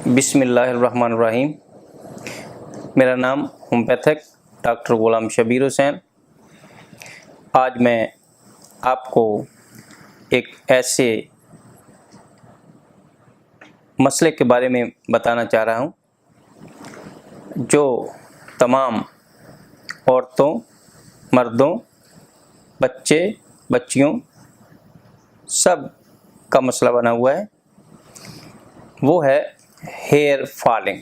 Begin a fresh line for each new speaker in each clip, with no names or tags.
बिस्मिल्लाहिर्रहमानिर्रहीम। मेरा नाम होम्योपैथिक डॉक्टर गुलाम शबीर हुसैन। आज मैं आपको एक ऐसे मसले के बारे में बताना चाह रहा हूँ जो तमाम औरतों, मर्दों, बच्चे, बच्चियों सब का मसला बना हुआ है। वो है हेयर फॉलिंग,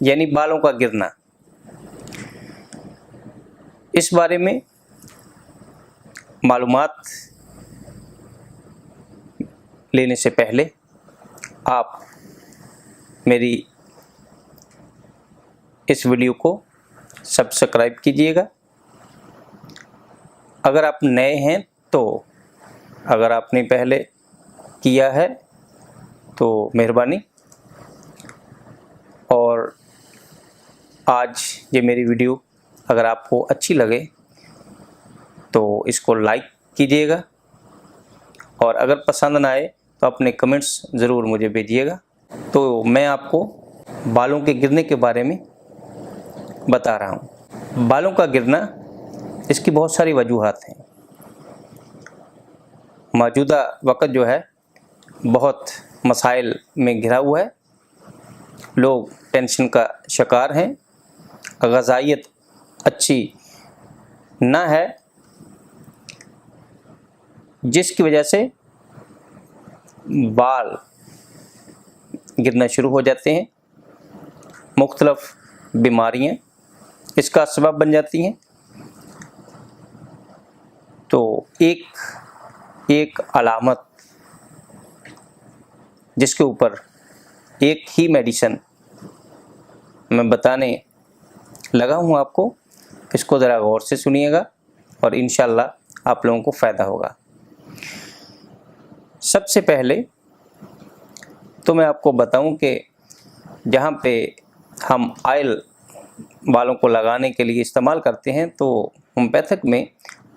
यानी बालों का गिरना। इस बारे में मालूमात लेने से पहले आप मेरी इस वीडियो को सब्सक्राइब कीजिएगा। अगर आप नए हैं तो अगर आपने पहले किया है तो मेहरबानी। और आज ये मेरी वीडियो अगर आपको अच्छी लगे तो इसको लाइक कीजिएगा, और अगर पसंद ना आए तो अपने कमेंट्स ज़रूर मुझे भेजिएगा। तो मैं आपको बालों के गिरने के बारे में बता रहा हूँ। बालों का गिरना, इसकी बहुत सारी वजूहात हैं। मौजूदा वक़्त जो है बहुत मसाइल में घिरा हुआ है। लोग टेंशन का शिकार हैं, ग़िज़ाइयत अच्छी ना है, जिसकी वजह से बाल गिरना शुरू हो जाते हैं। मुख्तलिफ बीमारियां इसका सबब बन जाती हैं। तो एक अलामत जिसके ऊपर एक ही मेडिसिन मैं बताने लगा हूँ आपको, इसको ज़रा गौर से सुनिएगा और इंशाअल्लाह आप लोगों को फ़ायदा होगा। सबसे पहले तो मैं आपको बताऊं कि जहाँ पे हम ऑयल बालों को लगाने के लिए इस्तेमाल करते हैं, तो होम्योपैथिक में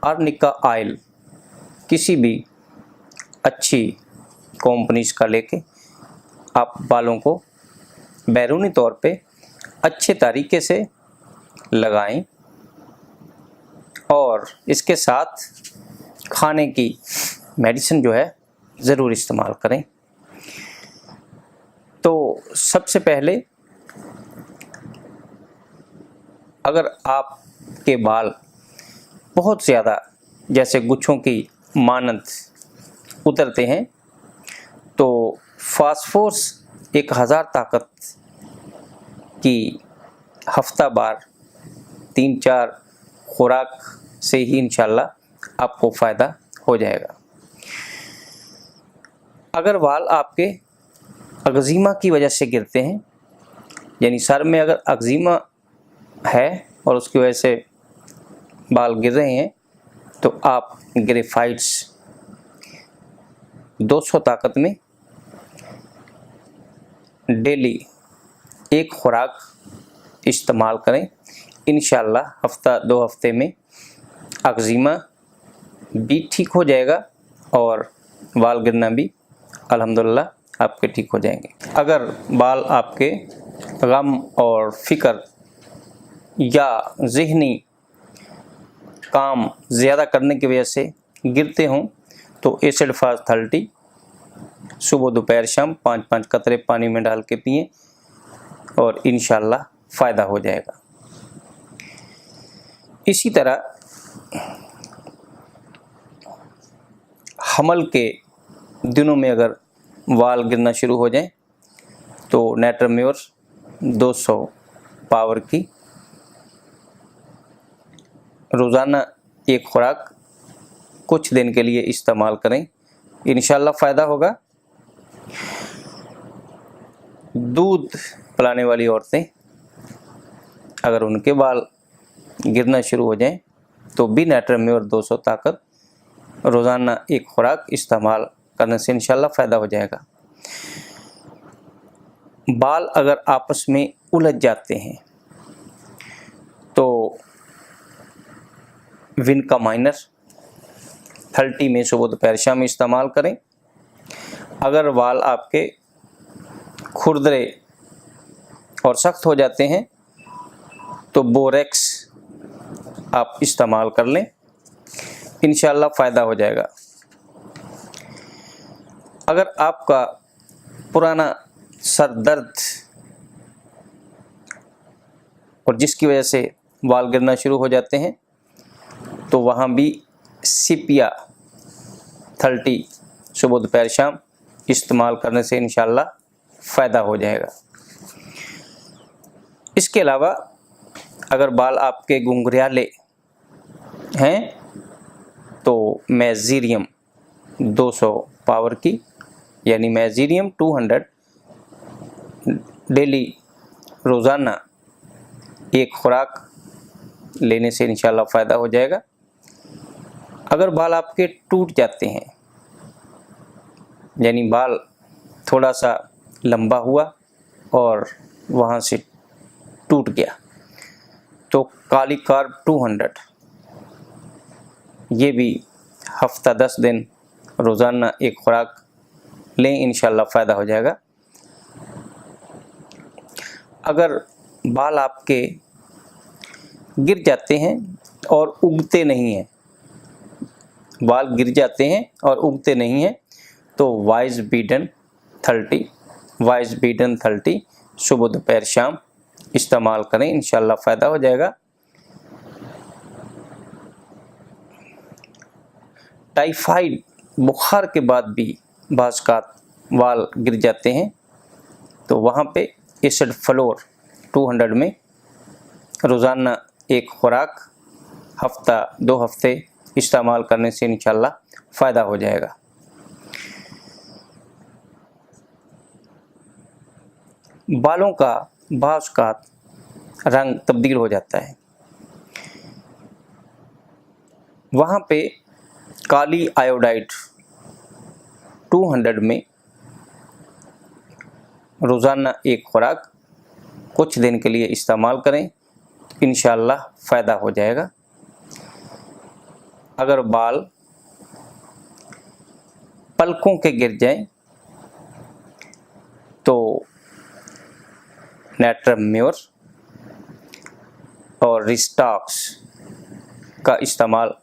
आर्निका ऑयल किसी भी अच्छी कंपनीज का लेके आप बालों को बैरूनी तौर पे अच्छे तरीके से लगाएं, और इसके साथ खाने की मेडिसिन जो है ज़रूर इस्तेमाल करें। तो सबसे पहले, अगर आपके बाल बहुत ज़्यादा जैसे गुच्छों की मानंद उतरते हैं, तो फास्फोरस 1000 ताकत की हफ्ता बार 3-4 खुराक से ही इंशाल्लाह आपको फ़ायदा हो जाएगा। अगर बाल आपके अगज़ीमा की वजह से गिरते हैं, यानी सर में अगर अगज़ीमा है और उसकी वजह से बाल गिर रहे हैं, तो आप ग्रेफाइट्स 200 ताकत में डेली एक खुराक इस्तेमाल करें। इंशाअल्लाह हफ्ता 2 हफ्ते में अगज़ीमा भी ठीक हो जाएगा और बाल गिरना भी अल्हम्दुलिल्लाह आपके ठीक हो जाएंगे। अगर बाल आपके गम और फ़िक्र या ज़हनी काम ज़्यादा करने की वजह से गिरते हों, तो एसिड फास्ट 30 सुबह दोपहर शाम 5-5 कतरे पानी में डाल के पिएं और इंशाअल्लाह फ़ायदा हो जाएगा। इसी तरह हमल के दिनों में अगर बाल गिरना शुरू हो जाए, तो नेट्रम्योर 200 पावर की रोज़ाना एक खुराक कुछ दिन के लिए इस्तेमाल करें, इंशाअल्लाह फ़ायदा होगा। दूध पिलाने वाली औरतें अगर उनके बाल गिरना शुरू हो जाएं, तो भी नेट्रम्योर 200 ताकत रोज़ाना एक खुराक इस्तेमाल करने से इंशाअल्लाह फ़ायदा हो जाएगा। बाल अगर आपस में उलझ जाते हैं, तो विनका माइनर 30 में सुबह दोपहर शाम इस्तेमाल करें। अगर बाल आपके खुरदरे और सख्त हो जाते हैं तो बोरेक्स आप इस्तेमाल कर लें, इंशाल्लाह फ़ायदा हो जाएगा। अगर आपका पुराना सर दर्द और जिसकी वजह से बाल गिरना शुरू हो जाते हैं तो वहाँ भी सिपिया 30 सुबह दोपहर शाम इस्तेमाल करने से इंशाल्लाह फ़ायदा हो जाएगा। इसके अलावा अगर बाल आपके घुंघराले हैं तो मेज़ीरियम 200 पावर की यानी मेज़ीरियम 200 डेली रोज़ाना एक खुराक लेने से इंशाल्लाह फ़ायदा हो जाएगा। अगर बाल आपके टूट जाते हैं यानी बाल थोड़ा सा लंबा हुआ और वहाँ से टूट गया तो काली कार्ब 200 ये भी हफ्ता 10 दिन रोज़ाना एक खुराक लें, इंशाल्लाह फ़ायदा हो जाएगा। अगर बाल आपके गिर जाते हैं और उगते नहीं हैं, बाल गिर जाते हैं और उगते नहीं हैं तो वाइज बीडन 30 सुबह दोपहर शाम इस्तेमाल करें, इंशाल्लाह फ़ायदा हो जाएगा। टाइफाइड बुखार के बाद भी बाज़ का बाल गिर जाते हैं तो वहाँ पे एसिड फ्लोर 200 में रोज़ाना एक खुराक हफ्ता 2 हफ्ते इस्तेमाल करने से इंशाल्लाह फ़ायदा हो जाएगा। बालों का बाज़ का रंग तब्दील हो जाता है, वहाँ पे काली आयोडाइड 200 में रोज़ाना एक खुराक कुछ दिन के लिए इस्तेमाल करें, इंशाल्लाह फ़ायदा हो जाएगा। अगर बाल पलकों के गिर जाएं तो नेट्रम म्योर और रिस्टॉक्स का इस्तेमाल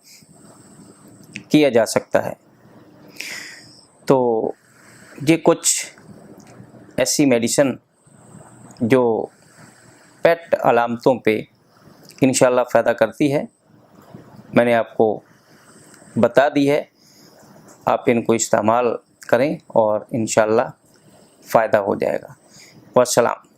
किया जा सकता है। तो ये कुछ ऐसी मेडिसिन जो पेट अलामतों पे इंशाल्लाह फ़ायदा करती है, मैंने आपको बता दी है। आप इनको इस्तेमाल करें और इंशाल्लाह फ़ायदा हो जाएगा। वस्सलाम।